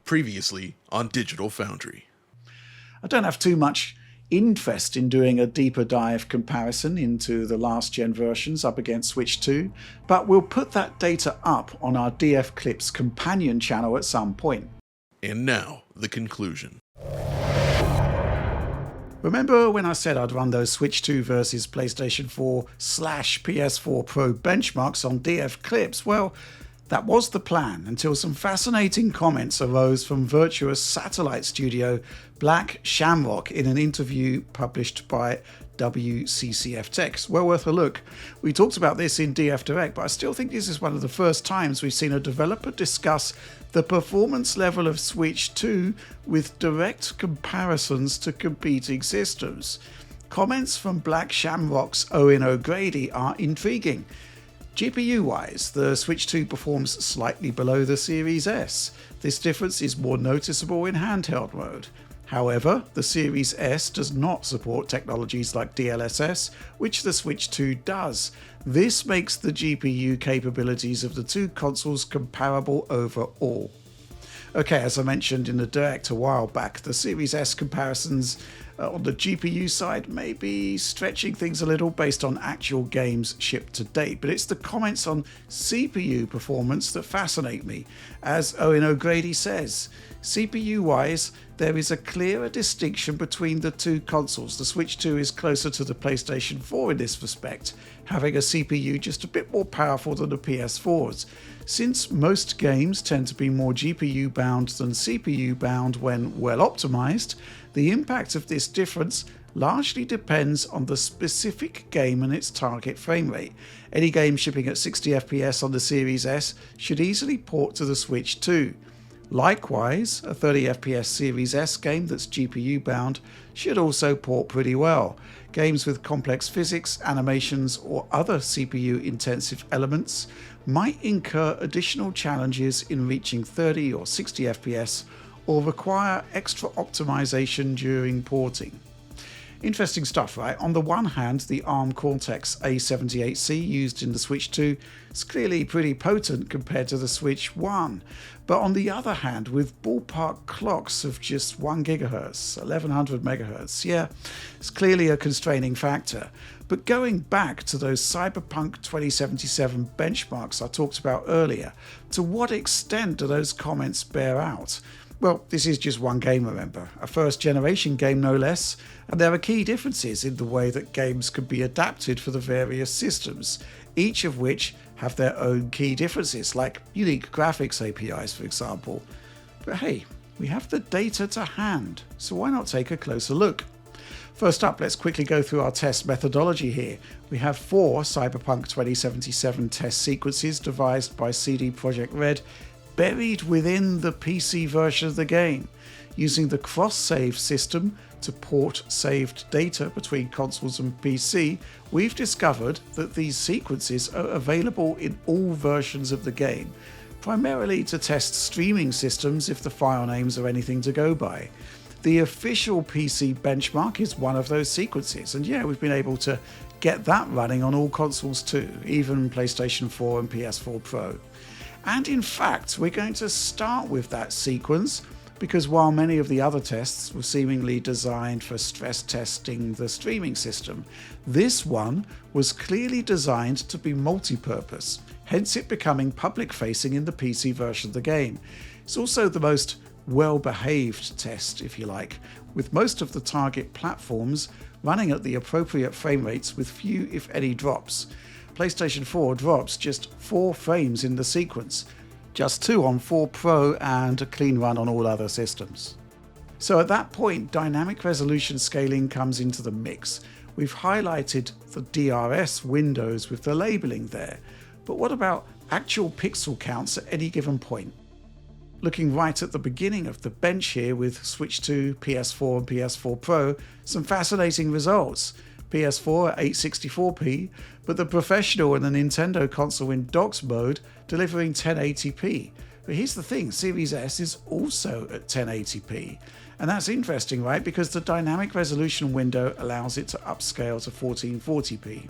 Previously on Digital Foundry. I don't have too much interest in doing a deeper dive comparison into the last gen versions up against Switch 2, but we'll put that data up on our DF Clips companion channel at some point. And now, the conclusion. Remember when I said I'd run those Switch 2 versus PlayStation 4/PS4 Pro benchmarks on DF Clips? Well, that was the plan until some fascinating comments arose from Virtuos satellite studio Black Shamrock in an interview published by WCCF Tech. Well worth a look. We talked about this in DF Direct, but I still think this is one of the first times we've seen a developer discuss the performance level of Switch 2 with direct comparisons to competing systems. Comments from Black Shamrock's Owen O'Grady are intriguing. GPU-wise, the Switch 2 performs slightly below the Series S. This difference is more noticeable in handheld mode. However, the Series S does not support technologies like DLSS, which the Switch 2 does. This makes the GPU capabilities of the two consoles comparable overall. Okay, as I mentioned in the Direct a while back, the Series S comparisons on the GPU side may be stretching things a little based on actual games shipped to date, but it's the comments on CPU performance that fascinate me. As Owen O'Grady says, CPU-wise, there is a clearer distinction between the two consoles. The Switch 2 is closer to the PlayStation 4 in this respect, having a CPU just a bit more powerful than the PS4's. Since most games tend to be more GPU bound than CPU bound when well optimized, the impact of this difference largely depends on the specific game and its target frame rate. Any game shipping at 60 FPS on the Series S should easily port to the Switch 2. Likewise, a 30 FPS Series S game that's GPU bound should also port pretty well. Games with complex physics, animations, or other CPU intensive elements might incur additional challenges in reaching 30 or 60 FPS or require extra optimization during porting. Interesting stuff, right? On the one hand, the ARM Cortex A78C used in the Switch 2 is clearly pretty potent compared to the Switch 1. But on the other hand, with ballpark clocks of just 1 GHz, 1100 MHz, yeah, it's clearly a constraining factor. But going back to those Cyberpunk 2077 benchmarks I talked about earlier, to what extent do those comments bear out? Well, this is just one game, remember, a first-generation game no less, and there are key differences in the way that games can be adapted for the various systems, each of which have their own key differences, like unique graphics APIs, for example. But hey, we have the data to hand, so why not take a closer look? First up, let's quickly go through our test methodology here. We have 4 Cyberpunk 2077 test sequences devised by CD Projekt RED, buried within the PC version of the game. Using the cross-save system to port saved data between consoles and PC, we've discovered that these sequences are available in all versions of the game, primarily to test streaming systems if the file names are anything to go by. The official PC benchmark is one of those sequences, and yeah, we've been able to get that running on all consoles too, even PlayStation 4 and PS4 Pro. And in fact, we're going to start with that sequence because while many of the other tests were seemingly designed for stress testing the streaming system, this one was clearly designed to be multi-purpose, hence it becoming public-facing in the PC version of the game. It's also the most well-behaved test, if you like, with most of the target platforms running at the appropriate frame rates with few, if any, drops. PlayStation 4 drops just 4 frames in the sequence, just 2 on 4 Pro and a clean run on all other systems. So at that point, dynamic resolution scaling comes into the mix. We've highlighted the DRS windows with the labeling there, but what about actual pixel counts at any given point? Looking right at the beginning of the bench here with Switch 2, PS4 and PS4 Pro, some fascinating results. PS4 at 864p, but the Professional and the Nintendo console in docked mode delivering 1080p. But here's the thing, Series S is also at 1080p. And that's interesting, right? Because the dynamic resolution window allows it to upscale to 1440p.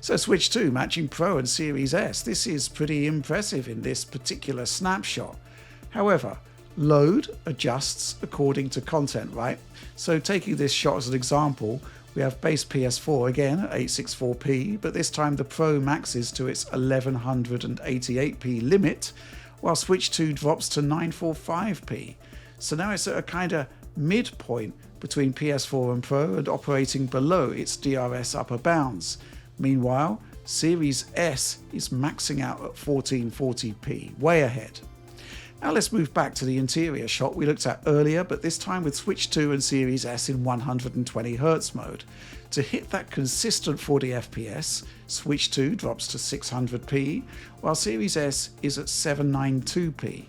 So Switch 2 matching Pro and Series S. This is pretty impressive in this particular snapshot. However, Load adjusts according to content, right? So taking this shot as an example, we have base PS4 again at 864p, but this time the Pro maxes to its 1188p limit, while Switch 2 drops to 945p. So now it's at a kind of midpoint between PS4 and Pro and operating below its DRS upper bounds. Meanwhile, Series S is maxing out at 1440p, way ahead. Now let's move back to the interior shot we looked at earlier, but this time with Switch 2 and Series S in 120Hz mode. To hit that consistent 40fps, Switch 2 drops to 600p, while Series S is at 792p.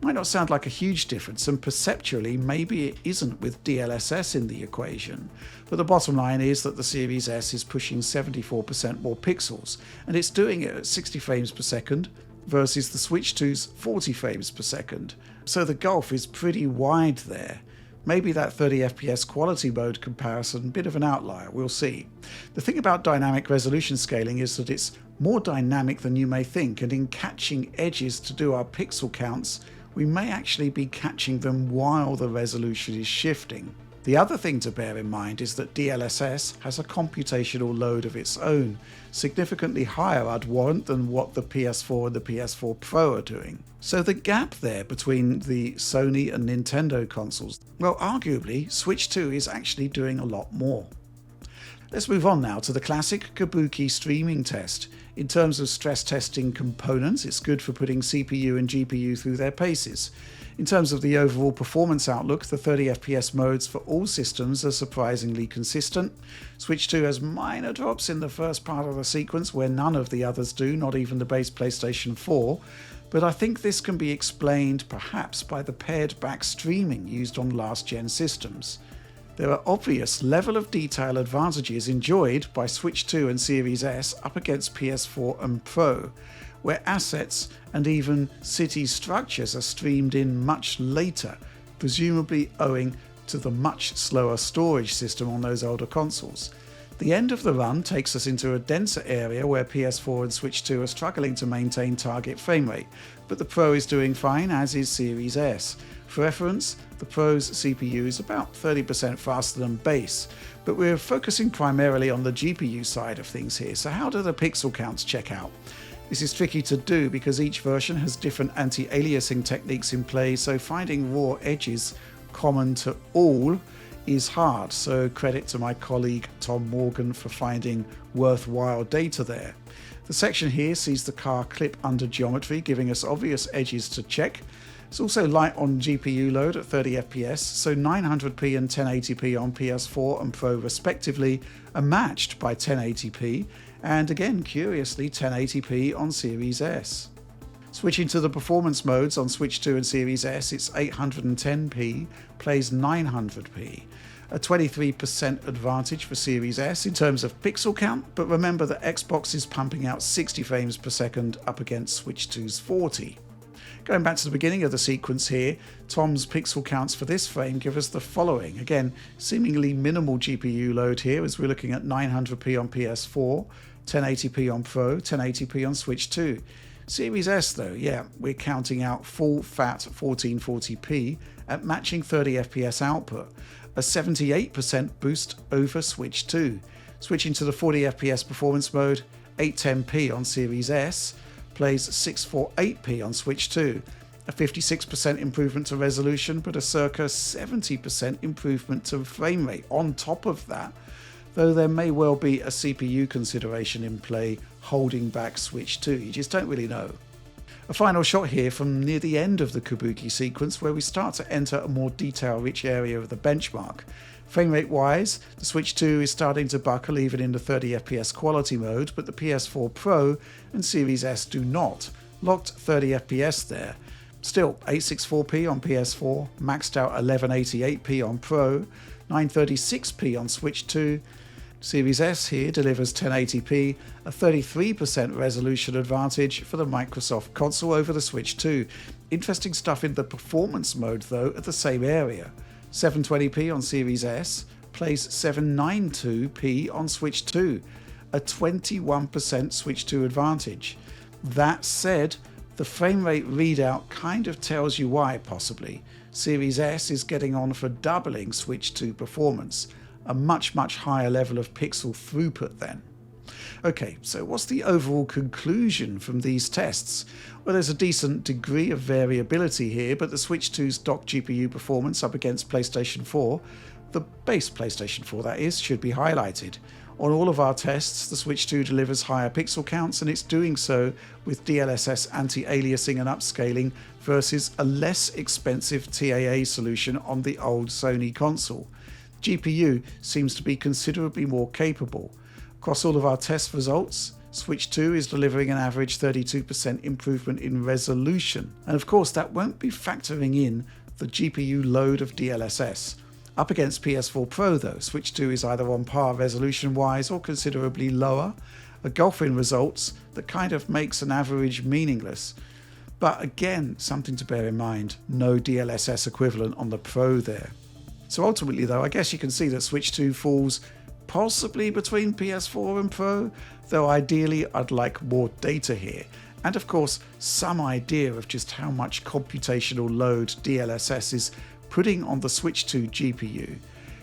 Might not sound like a huge difference, and perceptually maybe it isn't with DLSS in the equation, but the bottom line is that the Series S is pushing 74% more pixels, and it's doing it at 60 frames per second versus the Switch 2's 40 frames per second. So the gulf is pretty wide there. Maybe that 30fps quality mode comparison, bit of an outlier, we'll see. The thing about dynamic resolution scaling is that it's more dynamic than you may think, and in catching edges to do our pixel counts, we may actually be catching them while the resolution is shifting. The other thing to bear in mind is that DLSS has a computational load of its own, significantly higher, I'd warrant, than what the PS4 and the PS4 Pro are doing. So the gap there between the Sony and Nintendo consoles, well, arguably, Switch 2 is actually doing a lot more. Let's move on now to the classic Kabuki streaming test. In terms of stress testing components, it's good for putting CPU and GPU through their paces. In terms of the overall performance outlook, the 30fps modes for all systems are surprisingly consistent. Switch 2 has minor drops in the first part of the sequence where none of the others do, not even the base PlayStation 4. But I think this can be explained perhaps by the paired back streaming used on last-gen systems. There are obvious level of detail advantages enjoyed by Switch 2 and Series S up against PS4 and Pro, where assets and even city structures are streamed in much later, presumably owing to the much slower storage system on those older consoles. The end of the run takes us into a denser area where PS4 and Switch 2 are struggling to maintain target frame rate, but the Pro is doing fine, as is Series S. For reference, the Pro's CPU is about 30% faster than base, but we're focusing primarily on the GPU side of things here, so how do the pixel counts check out? This is tricky to do because each version has different anti-aliasing techniques in play, so finding raw edges common to all is hard, so credit to my colleague Tom Morgan for finding worthwhile data there. The section here sees the car clip under geometry, giving us obvious edges to check. It's also light on GPU load at 30fps, so 900p and 1080p on PS4 and Pro respectively are matched by 1080p, and again curiously 1080p on Series S. Switching to the performance modes on Switch 2 and Series S, it's 810p, plays 900p. A 23% advantage for Series S in terms of pixel count, but remember that Xbox is pumping out 60 frames per second up against Switch 2's 40. Going back to the beginning of the sequence here, Tom's pixel counts for this frame give us the following. Again, seemingly minimal GPU load here as we're looking at 900p on PS4, 1080p on Pro, 1080p on Switch 2. Series S though, yeah, we're counting out full fat 1440p at matching 30fps output, a 78% boost over Switch 2. Switching to the 40fps performance mode, 810p on Series S, plays 648p on Switch 2, a 56% improvement to resolution, but a circa 70% improvement to frame rate on top of that, though there may well be a CPU consideration in play holding back Switch 2, you just don't really know. A final shot here from near the end of the Kabuki sequence where we start to enter a more detail-rich area of the benchmark. Frame rate wise, the Switch 2 is starting to buckle even in the 30fps quality mode, but the PS4 Pro and Series S do not. Locked 30fps there. Still, 864p on PS4, maxed out 1188p on Pro, 936p on Switch 2. Series S here delivers 1080p, a 33% resolution advantage for the Microsoft console over the Switch 2. Interesting stuff in the performance mode though at the same area. 720p on Series S, plays 792p on Switch 2, a 21% Switch 2 advantage. That said, The frame rate readout kind of tells you why, possibly. Series S is getting on for doubling Switch 2 performance, a much higher level of pixel throughput then. Okay, so what's the overall conclusion from these tests? Well, there's a decent degree of variability here, but the Switch 2's docked GPU performance up against PlayStation 4, the base PlayStation 4 that is, should be highlighted. On all of our tests, the Switch 2 delivers higher pixel counts, and it's doing so with DLSS anti-aliasing and upscaling versus a less expensive TAA solution on the old Sony console. GPU seems to be considerably more capable. Across all of our test results, Switch 2 is delivering an average 32% improvement in resolution. And of course, that won't be factoring in the GPU load of DLSS. Up against PS4 Pro though, Switch 2 is either on par resolution-wise or considerably lower, a gulf in results that kind of makes an average meaningless. But again, something to bear in mind, no DLSS equivalent on the Pro there. So ultimately though, I guess you can see that Switch 2 falls possibly between PS4 and Pro, though ideally I'd like more data here. And of course, some idea of just how much computational load DLSS is putting on the Switch 2 GPU,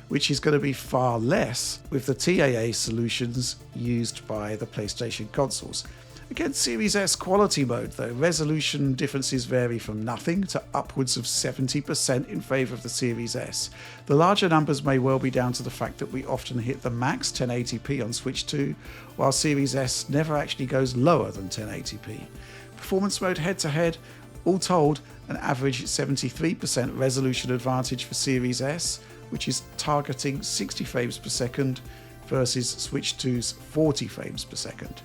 which is going to be far less with the TAA solutions used by the PlayStation consoles. Again, Series S quality mode though, resolution differences vary from nothing to upwards of 70% in favour of the Series S. The larger numbers may well be down to the fact that we often hit the max 1080p on Switch 2, while Series S never actually goes lower than 1080p. Performance mode head-to-head, all told, an average 73% resolution advantage for Series S, which is targeting 60 frames per second versus Switch 2's 40 frames per second.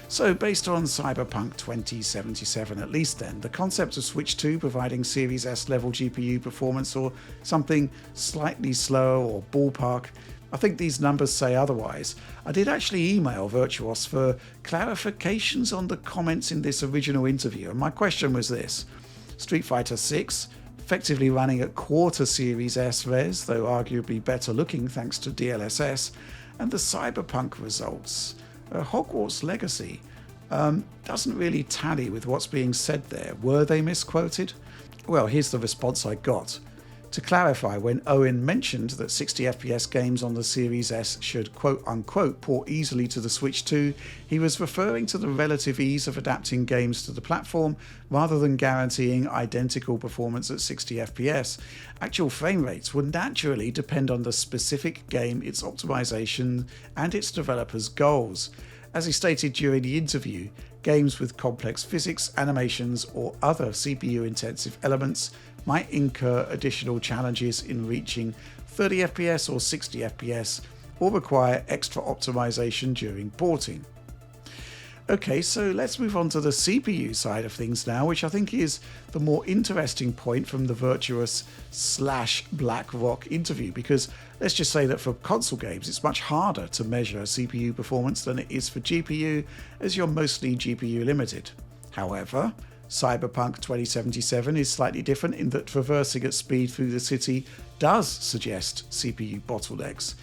So based on Cyberpunk 2077 at least then, the concept of Switch 2 providing Series S level GPU performance or something slightly slower or ballpark, I think these numbers say otherwise. I did actually email Virtuos for clarifications on the comments in this original interview, and my question was this: Street Fighter 6, effectively running at quarter Series S res, though arguably better looking thanks to DLSS, and the Cyberpunk results. Hogwarts Legacy doesn't really tally with what's being said there. Were they misquoted? Well, here's the response I got. To clarify, when Owen mentioned that 60 FPS games on the Series S should quote-unquote port easily to the Switch 2, he was referring to the relative ease of adapting games to the platform rather than guaranteeing identical performance at 60 FPS. Actual frame rates would naturally depend on the specific game, its optimization, and its developers' goals. As he stated during the interview, games with complex physics, animations, or other CPU-intensive elements might incur additional challenges in reaching 30 FPS or 60 FPS, or require extra optimization during porting. Okay, so let's move on to the CPU side of things now, which I think is the more interesting point from the Virtuos / BlackRock interview, because let's just say that for console games it's much harder to measure CPU performance than it is for GPU, as you're mostly GPU limited. However, Cyberpunk 2077 is slightly different in that traversing at speed through the city does suggest CPU bottlenecks,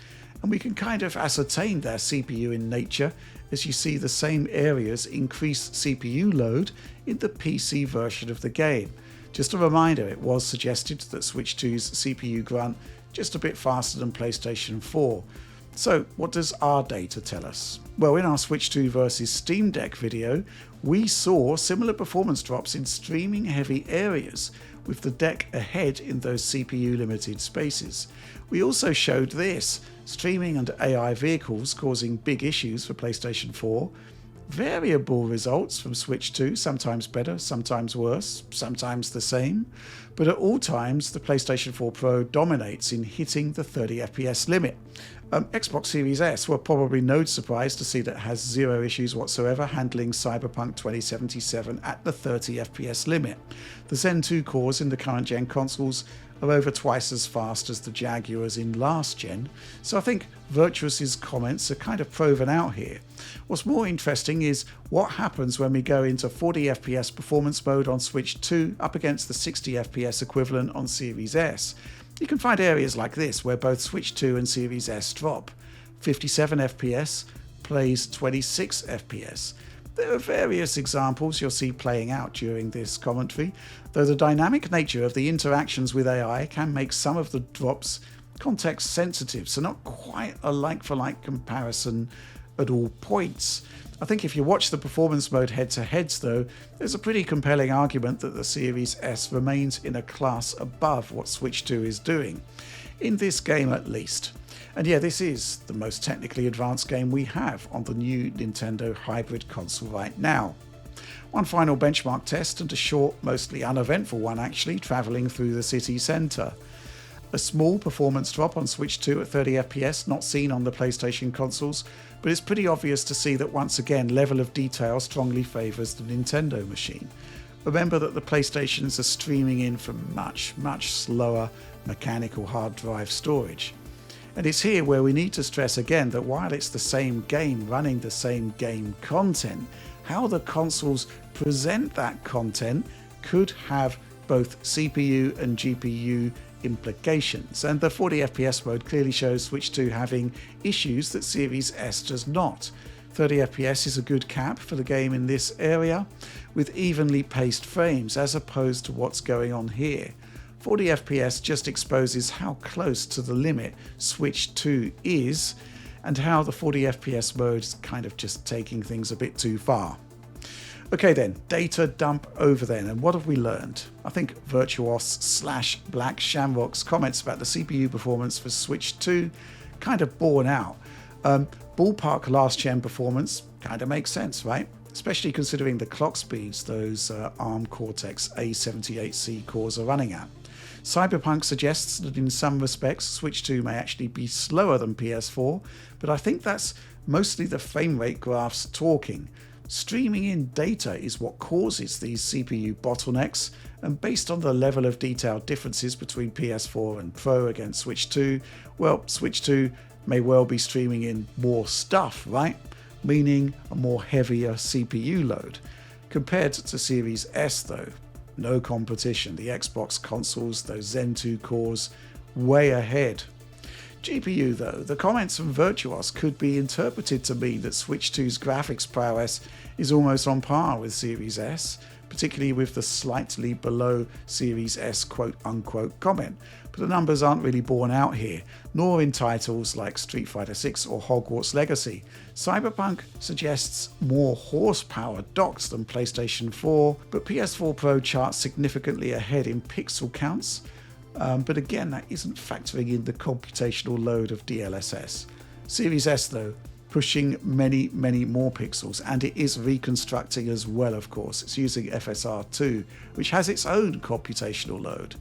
and we can kind of ascertain their CPU in nature as you see the same areas increase CPU load in the PC version of the game. Just a reminder, it was suggested that Switch 2's CPU grunt just a bit faster than PlayStation 4. So what does our data tell us? Well, in our Switch 2 versus Steam Deck video, we saw similar performance drops in streaming heavy areas, with the deck ahead in those CPU limited spaces. We also showed this, streaming under AI vehicles causing big issues for PlayStation 4, variable results from Switch 2, sometimes better, sometimes worse, sometimes the same, but at all times the PlayStation 4 Pro dominates in hitting the 30 FPS limit. Xbox Series S were probably no surprise to see that it has zero issues whatsoever handling Cyberpunk 2077 at the 30 FPS limit. The Zen 2 cores in the current gen consoles are over twice as fast as the Jaguars in last gen, so I think Virtuos' comments are kind of proven out here. What's more interesting is what happens when we go into 40 FPS performance mode on Switch 2 up against the 60 FPS equivalent on Series S. You can find areas like this where both Switch 2 and Series S drop. 57 FPS plays 26 FPS. There are various examples you'll see playing out during this commentary, though the dynamic nature of the interactions with AI can make some of the drops context sensitive, so not quite a like-for-like comparison at all points. I think if you watch the performance mode head-to-heads though, there's a pretty compelling argument that the Series S remains in a class above what Switch 2 is doing, in this game at least. And yeah, this is the most technically advanced game we have on the new Nintendo hybrid console right now. One final benchmark test, and a short, mostly uneventful one actually, travelling through the city centre. A small performance drop on Switch 2 at 30 FPS, not seen on the PlayStation consoles, but it's pretty obvious to see that once again level of detail strongly favours the Nintendo machine. Remember that the PlayStations are streaming in from much slower mechanical hard drive storage. And it's here where we need to stress again that while it's the same game running the same game content, how the consoles present that content could have both CPU and GPU implications, and the 40 FPS mode clearly shows Switch 2 having issues that Series S does not. 30 FPS is a good cap for the game in this area, with evenly paced frames as opposed to what's going on here. 40 FPS just exposes how close to the limit Switch 2 is, and how the 40 FPS mode is kind of just taking things a bit too far. Okay then, data dump over then, and what have we learned? I think Virtuos / Black Shamrock's comments about the CPU performance for Switch 2 kind of borne out. Ballpark last gen performance kind of makes sense, right? Especially considering the clock speeds those ARM Cortex A78C cores are running at. Cyberpunk suggests that in some respects Switch 2 may actually be slower than PS4, but I think that's mostly the frame rate graphs talking. Streaming in data is what causes these CPU bottlenecks, and based on the level of detail differences between PS4 and Pro against Switch 2, well, Switch 2 may well be streaming in more stuff, right? Meaning a more heavier CPU load. Compared to Series S though, no competition. The Xbox consoles, those Zen 2 cores, way ahead. GPU though, the comments from Virtuos could be interpreted to mean that Switch 2's graphics prowess is almost on par with Series S, particularly with the slightly below Series S quote-unquote comment, but the numbers aren't really borne out here, nor in titles like Street Fighter 6 or Hogwarts Legacy. Cyberpunk suggests more horsepower docked than PlayStation 4, but PS4 Pro charts significantly ahead in pixel counts. But again, that isn't factoring in the computational load of DLSS. Series S though, pushing many more pixels, and it is reconstructing as well, of course. It's using FSR2, which has its own computational load.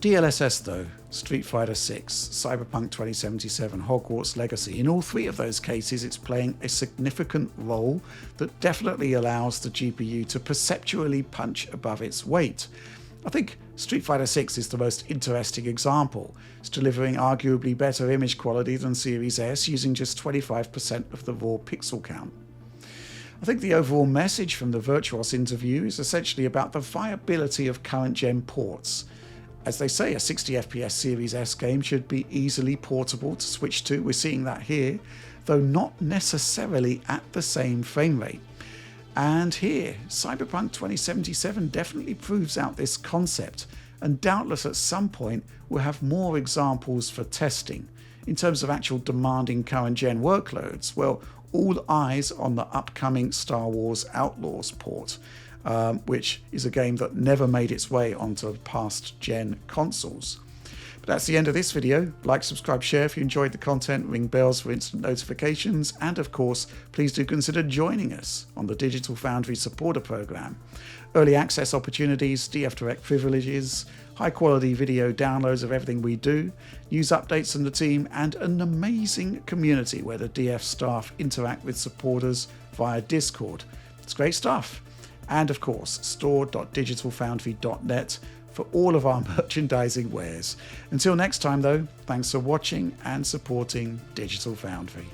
DLSS though, Street Fighter 6, Cyberpunk 2077, Hogwarts Legacy, in all three of those cases it's playing a significant role that definitely allows the GPU to perceptually punch above its weight. I think Street Fighter 6 is the most interesting example. It's delivering arguably better image quality than Series S, using just 25% of the raw pixel count. I think the overall message from the Virtuos interview is essentially about the viability of current gen ports. As they say, a 60 FPS Series S game should be easily portable to Switch 2. We're seeing that here, though not necessarily at the same frame rate. And here, Cyberpunk 2077 definitely proves out this concept, and doubtless at some point we'll have more examples for testing. In terms of actual demanding current gen workloads, well, all eyes on the upcoming Star Wars Outlaws port, which is a game that never made its way onto past gen consoles. But that's the end of this video. Like, subscribe, share if you enjoyed the content, ring bells for instant notifications, and of course, please do consider joining us on the Digital Foundry Supporter Program. Early access opportunities, DF Direct privileges, high quality video downloads of everything we do, news updates from the team, and an amazing community where the DF staff interact with supporters via Discord. It's great stuff. And of course, store.digitalfoundry.net for all of our merchandising wares. Until next time though, thanks for watching and supporting Digital Foundry.